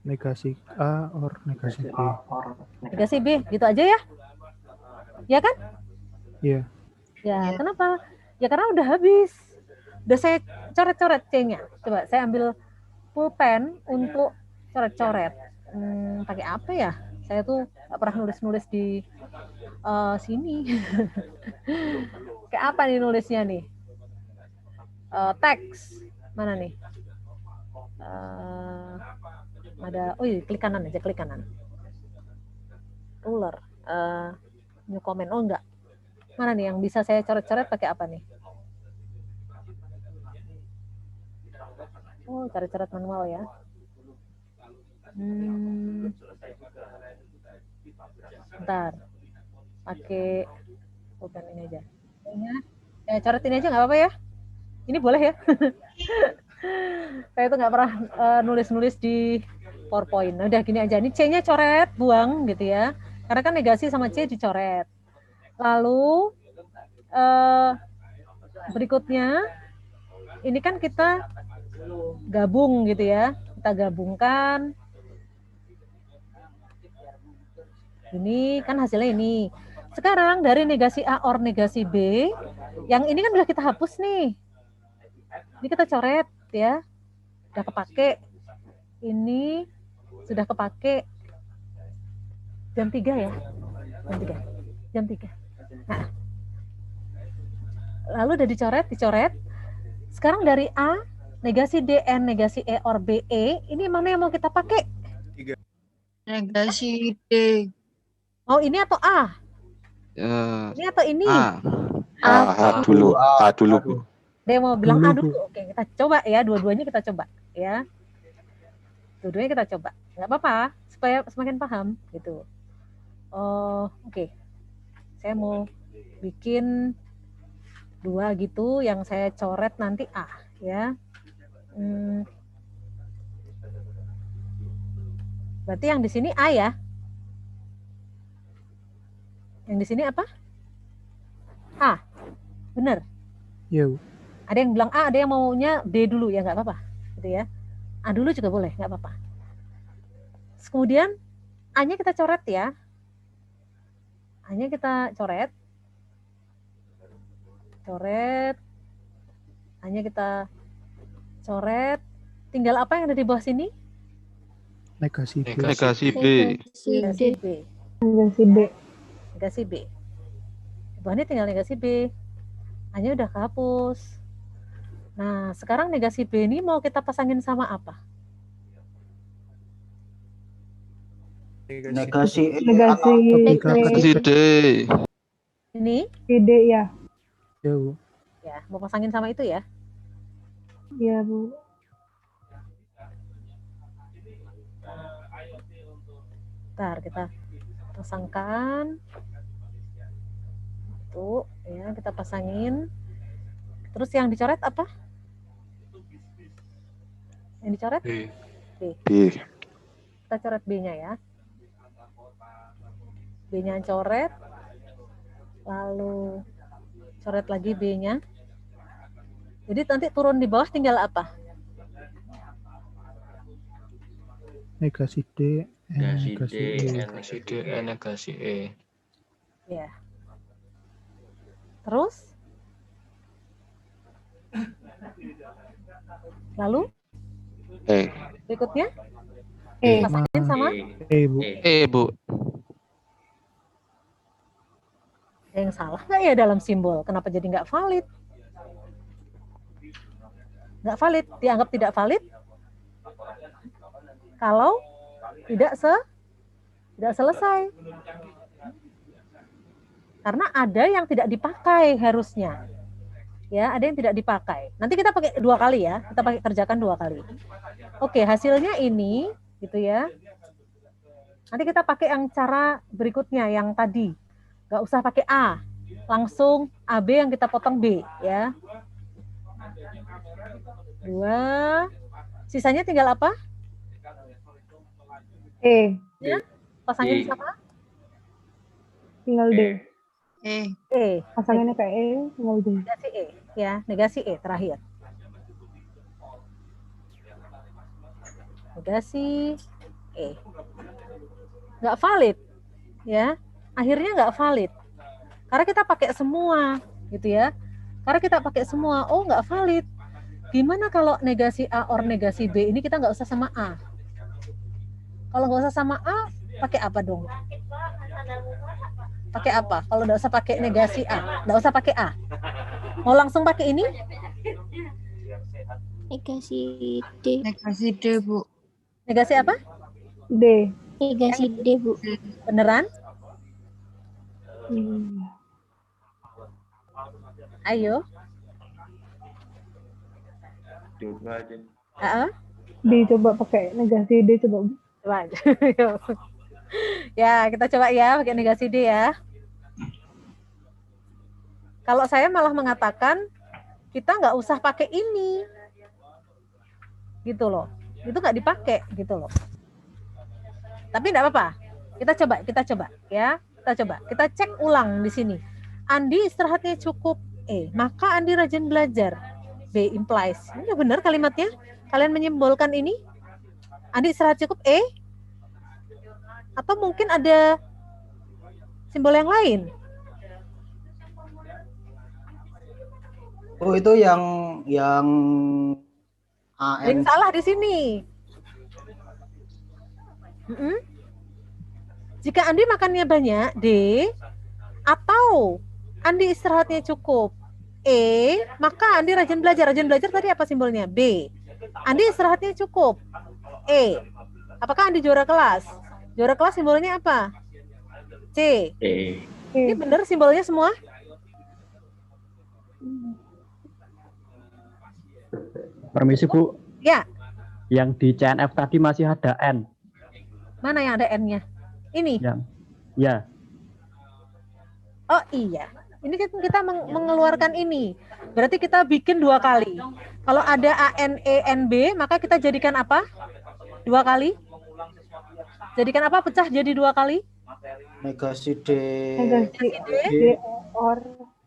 Negasi A or negasi B. Negasi B, gitu aja ya. Ya kan? Iya. Ya, kenapa? Ya karena udah habis. Udah saya coret-coret C-nya. Coba saya ambil pulpen untuk coret-coret. Pakai apa ya? Saya tuh gak pernah nulis-nulis di sini. Kayak apa nih nulisnya nih? Teks. Mana nih? Ada, oh iya, klik kanan aja, klik kanan. Ruler. New comment. Oh enggak. Mana nih yang bisa saya coret-coret pakai apa nih? Oh, coret-coret manual ya. Bentar. Pakai bukan ini aja. Coret ini aja nggak apa-apa ya? Ini boleh ya? Saya tuh nggak pernah nulis-nulis di PowerPoint. Nah, udah gini aja. Ini C-nya coret, buang gitu ya. Karena kan negasi sama C dicoret. Lalu berikutnya ini kan kita gabung gitu ya. Kita gabungkan. Ini kan hasilnya ini. Sekarang dari negasi A or negasi B, yang ini kan udah kita hapus nih. Ini kita coret ya. Udah kepake. Ini sudah kepake. Jam 3 ya. Jam 3. Nah. Lalu udah dicoret. Sekarang dari A, negasi D, N, negasi E, or B, E, ini mana yang mau kita pakai? Negasi D. Oh, ini atau A? Ini atau ini? A dulu. Dia mau bilang A dulu. Oke, kita coba ya. Dua-duanya kita coba ya. Dua-duanya kita coba. Nggak apa-apa, supaya semakin paham gitu. Oh, oke. Saya mau bikin 2 gitu, yang saya coret nanti A ya. Berarti yang di sini A ya. Yang di sini apa? A. Bener? Iya. Ada yang bilang A, ada yang maunya B dulu ya, nggak apa-apa gitu ya. A dulu juga boleh, nggak apa-apa. Kemudian A-nya kita coret ya. A-nya kita coret. A-nya kita coret. Tinggal apa yang ada di bawah sini? Negasi B. Negasi B. Negasi B. Di bawahnya tinggal negasi B. A-nya udah kehapus. Nah, sekarang negasi B ini mau kita pasangin sama apa? Negasi D. Ini? D ya. Iya, Bu. Ya, mau pasangin sama itu ya? Iya, Bu. Bentar, kita pasangkan. Tuh, ya, kita pasangin. Terus yang dicoret apa? Yang dicoret? B. Kita coret B-nya ya. B-nya coret. Lalu coret lagi B-nya. Jadi nanti turun di bawah tinggal apa? Negasi D, Negasi negasi D, E. negasi D, negasi E. Ya. Terus? Lalu? E. Berikutnya? E. Pasangin sama? Bu. E, Bu. Ada yang salah nggak ya dalam simbol? Kenapa jadi nggak valid? Nggak valid, dianggap tidak valid kalau tidak selesai. Karena ada yang tidak dipakai harusnya. Ya, ada yang tidak dipakai. Nanti kita pakai 2 kali ya. Kita kerjakan 2 kali. Oke, hasilnya ini gitu ya. Nanti kita pakai yang cara berikutnya yang tadi. Nggak usah pakai A. Langsung AB yang kita potong B ya. 2. Sisanya tinggal apa? E. Ya, pasangin E. sama Tinggal D. E. Pasangannya ke E, tinggal D. Negasi E ya, negasi E terakhir. Negasi E. Nggak valid ya. Akhirnya nggak valid. Karena kita pakai semua, gitu ya. Karena kita pakai semua, oh nggak valid. Gimana kalau negasi A or negasi B ini kita nggak usah sama A? Kalau nggak usah sama A, pakai apa dong? Pakai apa? Kalau nggak usah pakai negasi A, nggak usah pakai A. Mau langsung pakai ini? Negasi D. Negasi D, Bu. Negasi apa? D. Negasi D, Bu. Beneran? Ayo. Coba aja. D coba pakai negasi D coba. Coba. Ya, kita coba ya pakai negasi D ya. Kalau saya malah mengatakan kita nggak usah pakai ini, gitu loh. Itu nggak dipakai, gitu loh. Tapi nggak apa-apa. Kita coba ya. Kita cek ulang di sini. Andi istirahatnya cukup E, maka Andi rajin belajar. B implies. Ini benar kalimatnya? Kalian menyimbolkan ini? Andi istirahat cukup E? Atau mungkin ada simbol yang lain? Oh, itu yang Ada yang salah di sini. Jika Andi makannya banyak, D, atau Andi istirahatnya cukup, E, maka Andi rajin belajar. Rajin belajar tadi apa simbolnya? B. Andi istirahatnya cukup, E. Apakah Andi juara kelas? Juara kelas simbolnya apa? C. Ini benar simbolnya semua? Permisi Bu, Ya. yang di CNF tadi masih ada N. Mana yang ada N-nya? Ini? Ya. Oh iya. Ini kan kita mengeluarkan ini. Berarti kita bikin 2 kali. Kalau ada ANENB, maka kita jadikan apa? 2 kali? Jadikan apa? Pecah jadi 2 kali? negasi D. Negasi D or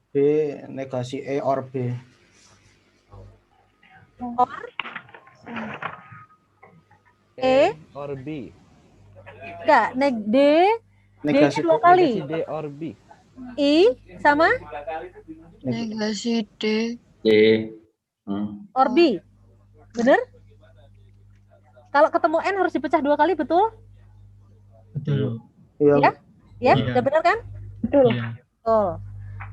B, negasi E or B. Or E or B. enggak, D Negasi 2 kali. D or B. I sama Negasi D. or B. Bener? Kalau ketemu N harus dipecah 2 kali, betul? Betul. Ya? Ya, Iya. udah bener kan? betul. Betul.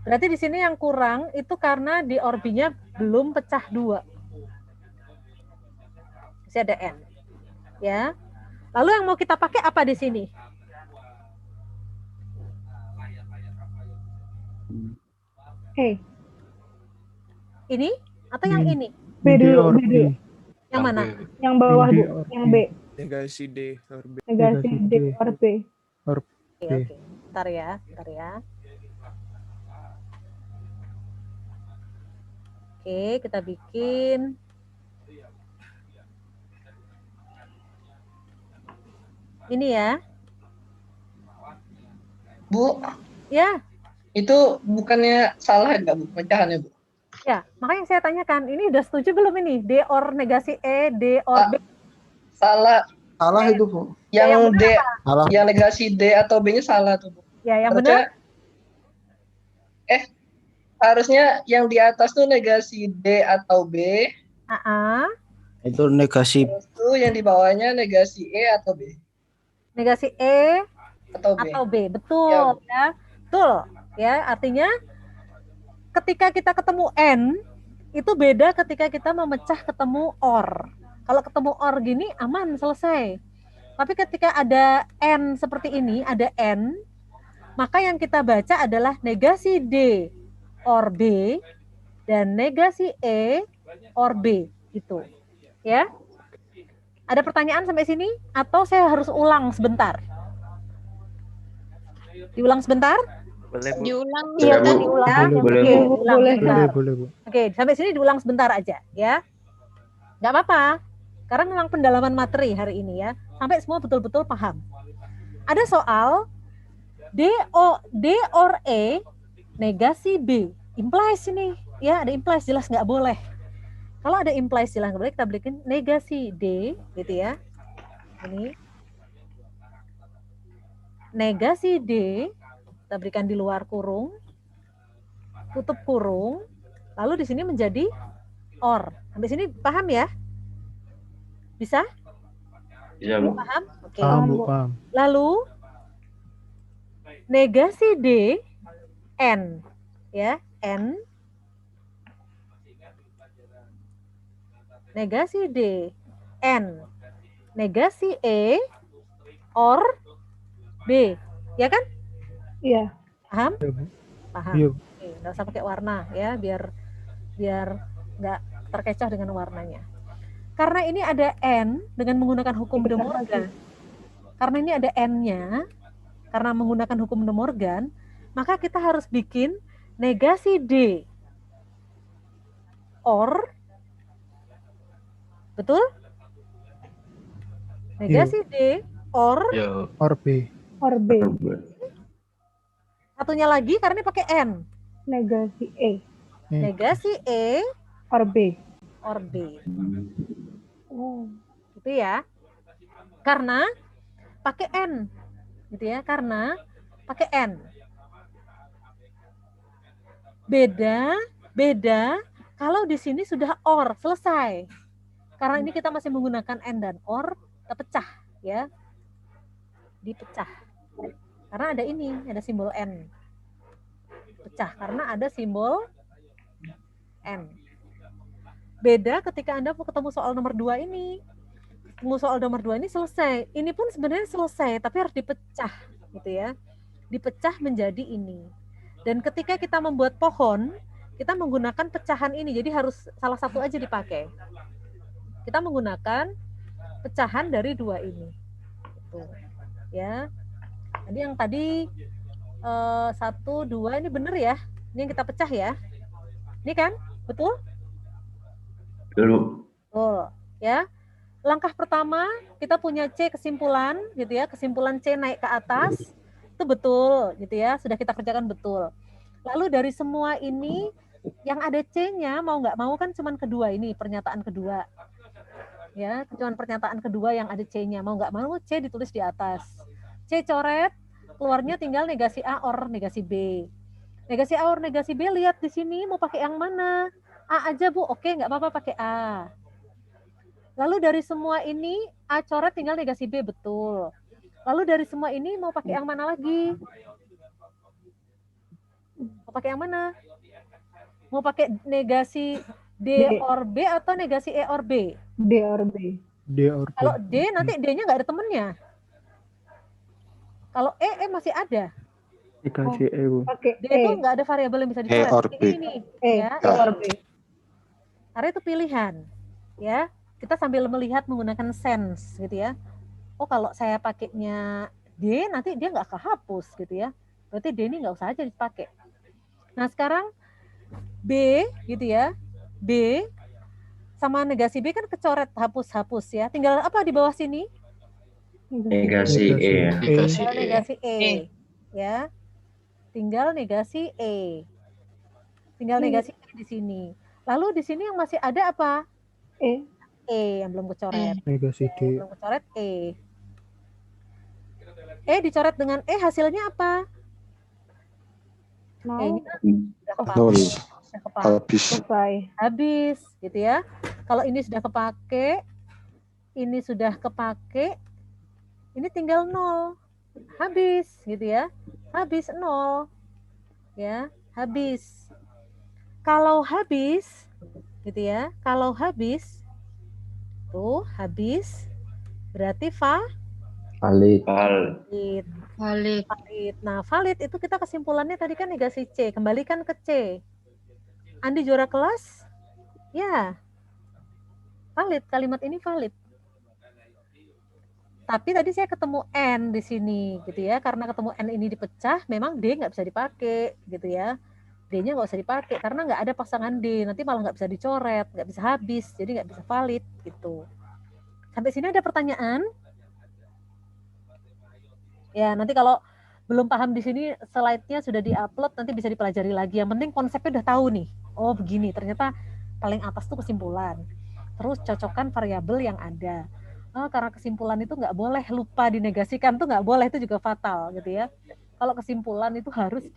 Berarti di sini yang kurang itu karena di or B-nya belum pecah 2. Masih ada N. Ya. Lalu yang mau kita pakai apa di sini? Hey, Ini atau yang ini? B dulu, B dulu. Yang mana? Yang bawah D dulu, or yang B. B. Negasi D or B. Negasi D or B. Oke. Bentar ya. Oke, kita bikin. Ini ya. Bu, Ya. itu bukannya salah nggak Bu pecahannya Bu? Ya, makanya saya tanyakan, ini udah setuju belum ini? D or negasi E, D or B? Salah. Salah itu, Bu. Yang D, Salah. yang negasi D atau B-nya salah tuh Bu. Ya, yang Harusnya- benar. Harusnya yang di atas tuh negasi D atau B, Itu negasi itu yang di bawahnya negasi E atau B. Negasi E Atau B. atau B. Betul ya. Betul ya, artinya ketika kita ketemu N itu beda ketika kita memecah ketemu OR. Kalau ketemu OR gini aman, selesai. Tapi ketika ada N seperti ini, ada N, maka yang kita baca adalah negasi D or B dan negasi E or B gitu. Ya. Ada pertanyaan sampai sini atau saya harus ulang sebentar? Diulang sebentar? Boleh Bu. Diulang. Iya, Bu. diulang. Boleh, Oke, Bu. diulang sebentar. Boleh, Bu. Oke, sampai sini diulang sebentar aja ya. Nggak apa-apa. Karena memang pendalaman materi hari ini ya. Sampai semua betul-betul paham. Ada soal D or E negasi B. Implies ini. Ya, ada implies, jelas nggak boleh. Kalau ada implies jelas nggak boleh, kita bikin negasi D gitu ya. Ini. Negasi D kita berikan di luar kurung. tutup kurung, lalu di sini menjadi or. Sampai sini paham ya? Bisa? Bisa, Bu. Paham? Oke. Paham, Bu, paham. Lalu negasi D N, ya, N. Negasi D N. Negasi E or B, ya kan? Iya. Paham? Iya, Bu. Paham. Iya. Oke, nggak usah pakai warna ya, biar nggak terkecoh dengan warnanya. Karena ini ada N dengan menggunakan hukum De Morgan. Karena ini ada N-nya, karena menggunakan hukum De Morgan, maka kita harus bikin negasi D or, betul? Negasi D or Or B. Or B. satunya lagi karena ini pakai N. Negasi E. Negasi E or B. Or B. Oh. Gitu ya. Karena pakai N. Gitu ya, karena pakai N. Beda kalau di sini sudah or, selesai. Karena ini kita masih menggunakan N dan or, kita pecah ya. Dipecah. Karena ada ini, ada simbol N. Pecah karena ada simbol N. Beda ketika Anda ketemu soal nomor 2 ini. Ketemu soal nomor 2 ini selesai. Ini pun sebenarnya selesai, tapi harus dipecah gitu ya. Dipecah menjadi ini. Dan ketika kita membuat pohon, kita menggunakan pecahan ini. Jadi harus salah satu aja dipakai. Kita menggunakan pecahan dari 2 ini. Gitu. Ya. Jadi yang tadi 1, 2 ini benar ya. Ini yang kita pecah ya. Ini kan? Betul? Dulu. Betul. Ya. Langkah pertama kita punya C kesimpulan gitu ya. Kesimpulan C naik ke atas. Itu betul gitu ya. Sudah kita kerjakan betul. Lalu dari semua ini yang ada C-nya mau nggak mau kan cuman kedua ini, pernyataan kedua. Ya, cuman pernyataan kedua yang ada C-nya. Mau nggak mau C ditulis di atas. C coret, keluarnya tinggal negasi A or negasi B. Negasi A or negasi B, lihat di sini mau pakai yang mana? A aja Bu, oke nggak apa-apa pakai A. Lalu dari semua ini A coret tinggal negasi B, betul. Lalu dari semua ini mau pakai yang mana lagi? Mau pakai yang mana? Mau pakai negasi D or B atau negasi E or B? D or B. D or B. Kalau D nanti D-nya nggak ada temennya. Kalau E masih ada. Dikasih E, Bu. Pakai D itu nggak ada variabel yang bisa dicoret. or B. Ini E, ya. E or B. Karena itu pilihan. Ya. Kita sambil melihat menggunakan sense gitu ya. Oh kalau saya pakainya D nanti dia nggak kehapus gitu ya. Berarti D ini nggak usah aja dipakai. Nah sekarang B gitu ya. B sama negasi B kan kecoret hapus-hapus ya. Tinggal apa di bawah sini? Negasi E. Tinggal negasi E. Ya. Tinggal negasi E. Tinggal negasi E di sini. Lalu di sini yang masih ada apa? E. E yang belum kecoret. Negasi D. Belum kecoret E. E dicoret dengan E hasilnya apa? E-nya sudah kepake. Habis. Habis gitu ya. Kalau ini sudah kepake, ini sudah kepake, ini tinggal 0. Habis gitu ya. Habis 0. Ya, habis. Kalau habis gitu ya. Kalau habis tuh habis berarti Valid. valid. Nah, valid itu kita kesimpulannya tadi kan negasi C. Kembalikan ke C. Andi juara kelas? Ya. Valid, kalimat ini valid. Tapi tadi saya ketemu N di sini gitu ya. Karena ketemu N ini dipecah, memang D nggak bisa dipakai gitu ya. D-nya nggak usah dipakai karena nggak ada pasangan D. Nanti malah nggak bisa dicoret, nggak bisa habis, jadi nggak bisa valid gitu. Sampai sini ada pertanyaan? Ya, nanti kalau belum paham di sini slide-nya sudah di-upload, nanti bisa dipelajari lagi. Yang penting konsepnya udah tahu nih. Oh, begini. Ternyata paling atas tuh kesimpulan. Terus cocokkan variabel yang ada. Oh, karena kesimpulan itu nggak boleh lupa dinegasikan tuh nggak boleh, itu juga fatal gitu ya. Kalau kesimpulan itu harus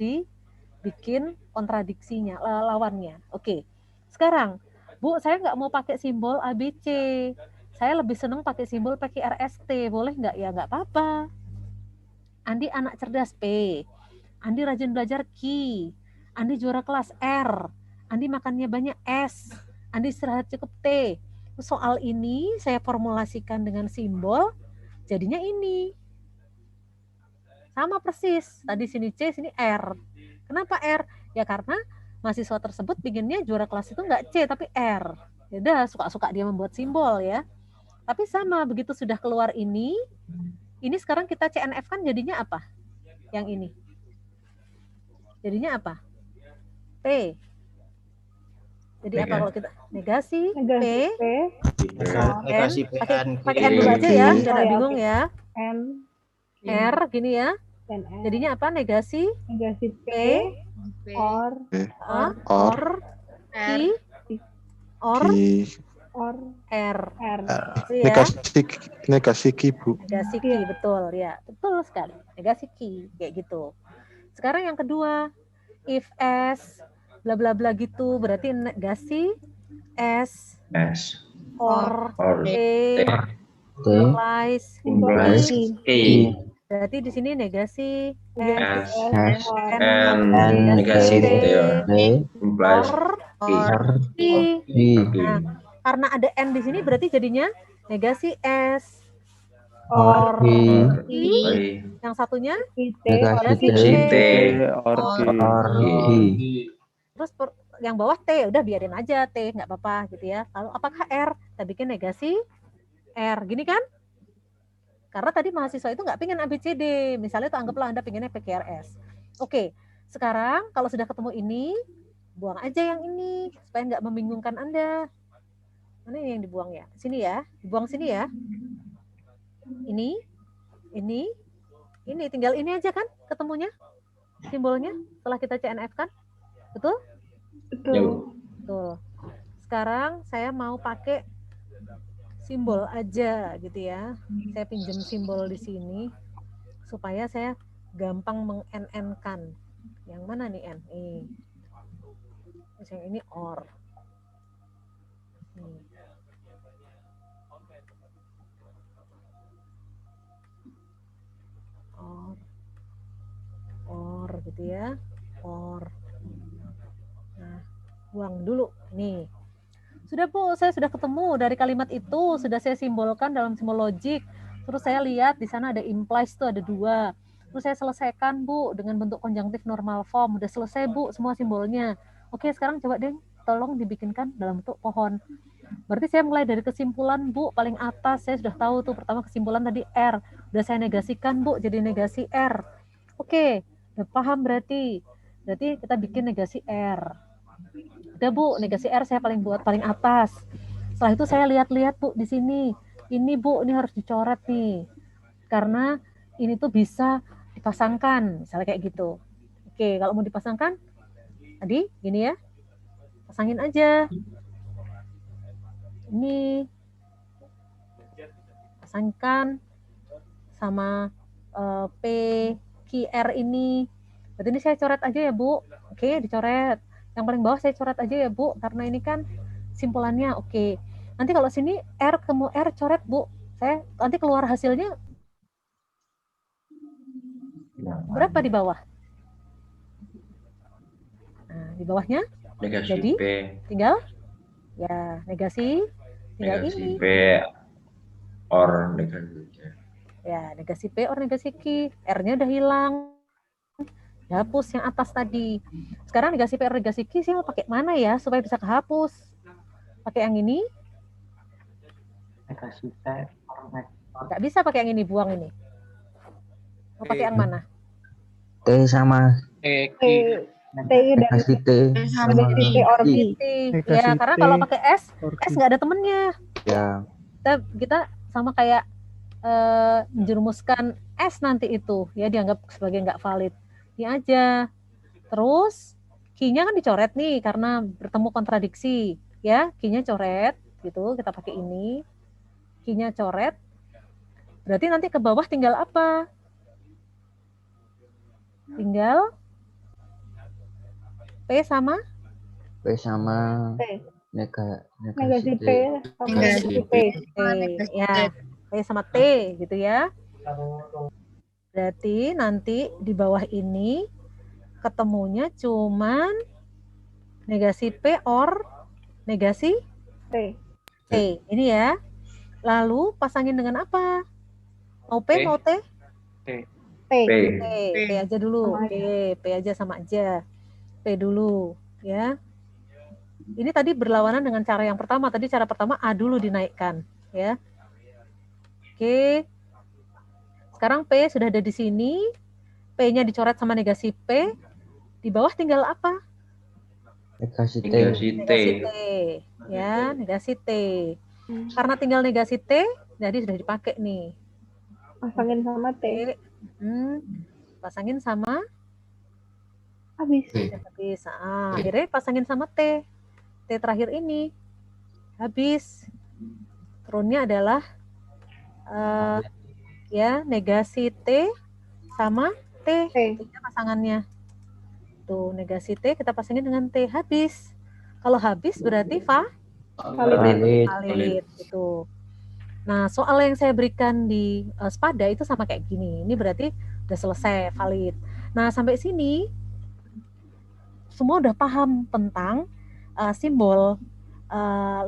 bikin kontradiksinya, lawannya. Oke. Sekarang, Bu, saya nggak mau pakai simbol ABC. Saya lebih senang pakai simbol PQRST. Boleh nggak? Ya nggak apa-apa. Andi anak cerdas P. Andi rajin belajar Q. Andi juara kelas R. Andi makannya banyak S. Andi istirahat cukup T. Soal ini saya formulasikan dengan simbol, jadinya ini. Sama persis. Tadi sini C, sini R. Kenapa R? Ya karena mahasiswa tersebut pinginnya juara kelas itu nggak C, tapi R. Ya udah, suka-suka dia membuat simbol ya. Tapi sama, begitu sudah keluar ini sekarang kita CNF kan jadinya apa? Yang ini. Jadinya apa? P. Jadi apa kalau kita negasi P, Negasi P, pakai N dulu aja ya, biar nggak bingung ya. N, R gini ya. dan N. Jadinya apa? Negasi P, or, Q, or, R. Ya. Negasi Q, Bu. Negasi Q, betul ya. Betul sekali. Negasi Q, kayak gitu. Sekarang yang kedua, if S, bla bla bla gitu, berarti negasi S, or T, implies K. Berarti di sini negasi S, N, negasi T, implies or Q. Nah, karena ada N di sini berarti jadinya negasi S or I. Yang satunya negasi T or terus yang bawah T, udah biarin aja T, nggak apa-apa gitu ya. Lalu apakah R? Kita bikin negasi R, gini kan? Karena tadi mahasiswa itu nggak pengen ABCD, misalnya itu anggaplah Anda pengennya PQRS. Oke, sekarang kalau sudah ketemu ini, buang aja yang ini supaya nggak membingungkan Anda. Mana yang dibuang ya? Sini ya, dibuang sini ya. Ini, tinggal ini aja kan ketemunya simbolnya setelah kita CNF kan, betul? Betul. Sekarang saya mau pakai simbol aja gitu ya. Saya pinjam simbol di sini supaya saya gampang meng-NN-kan. Yang mana nih N? Yang ini OR. Nih. OR gitu ya. OR. Nah, buang dulu. Nih. Sudah Bu, saya sudah ketemu dari kalimat itu, sudah saya simbolkan dalam simbol logik. Terus saya lihat di sana ada implies tuh ada 2. Terus saya selesaikan Bu dengan bentuk konjunktif normal form. Udah selesai Bu semua simbolnya. Oke, sekarang coba deh tolong dibikinkan dalam bentuk pohon. Berarti saya mulai dari kesimpulan Bu paling atas, saya sudah tahu tuh pertama kesimpulan tadi R. Udah saya negasikan Bu jadi negasi R. Oke, udah paham berarti. Berarti kita bikin negasi R. Udah Bu, negasi R saya buat paling atas. Setelah itu saya lihat-lihat Bu di sini. Ini Bu, ini harus dicoret nih. Karena ini tuh bisa dipasangkan, misalnya kayak gitu. Oke, kalau mau dipasangkan, tadi gini ya. Pasangin aja. Ini pasangkan sama P, Q, R ini. Berarti ini saya coret aja ya Bu. Oke, dicoret. Yang paling bawah saya coret aja ya Bu, karena ini kan simpulannya. Oke. Nanti kalau sini R ketemu R coret Bu. Saya nanti keluar hasilnya berapa di bawah? Nah, di bawahnya negasi jadi P. tinggal ya negasi tinggal Negasi ini. P or negasi Q. Ya, negasi P or negasi Q. R-nya udah hilang. Hapus yang atas tadi. Sekarang negasi P or negasi Q saya mau pakai mana ya supaya bisa kehapus? Pakai yang ini? negasi T or Nggak bisa pakai yang ini, buang ini. Mau pakai yang mana? T sama T dan negasi T sama negasi T or B. Ya, karena kalau pakai S nggak ada temennya. ya. Kita sama kayak menjerumuskan S nanti itu, ya dianggap sebagai nggak valid. Ini aja. Terus Q-nya kan dicoret nih karena bertemu kontradiksi, ya Q-nya coret, gitu. Kita pakai ini, Q-nya coret. Berarti nanti ke bawah tinggal apa? Tinggal P sama P sama T. negasi Negasi T. P sama negasi P. T. Ya, P sama T gitu ya. Berarti nanti di bawah ini ketemunya cuman negasi P or negasi T. T. Ini ya. Lalu pasangin dengan apa? Mau P, mau T? P. P aja dulu. P aja sama aja. P dulu, ya. Ini tadi berlawanan dengan cara yang pertama. Tadi cara pertama A dulu dinaikkan, ya. Oke. Sekarang P sudah ada di sini. P-nya dicoret sama negasi P. Di bawah tinggal apa? Negasi T. Negasi T. Negasi T. Ya, negasi T. Karena tinggal negasi T, jadi sudah dipakai nih. Pasangin sama T. Pasangin sama Habis. habis. Akhirnya pasangin sama T. T terakhir ini habis. Turunnya adalah ya negasi T sama T. T-nya pasangannya. Tuh, negasi T kita pasangin dengan T habis. Kalau habis berarti valid gitu. Nah, soal yang saya berikan di Spada itu sama kayak gini. Ini berarti udah selesai, valid. Nah, sampai sini semua udah paham tentang simbol,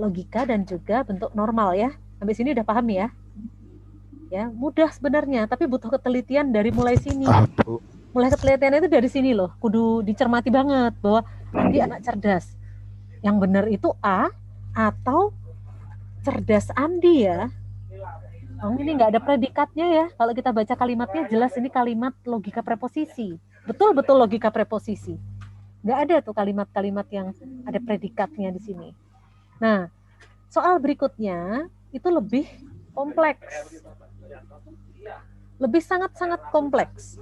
logika dan juga bentuk normal ya. Sampai sini udah paham ya? Ya, mudah sebenarnya, tapi butuh ketelitian dari mulai sini. Mulai ketelitian itu dari sini loh. Kudu dicermati banget bahwa Andi anak cerdas. Yang benar itu A atau cerdas Andi ya. Oh, ini nggak ada predikatnya ya. Kalau kita baca kalimatnya jelas ini kalimat logika preposisi. Betul-betul logika preposisi. Nggak ada tuh kalimat-kalimat yang ada predikatnya di sini. Nah, soal berikutnya itu lebih kompleks. Lebih sangat-sangat kompleks.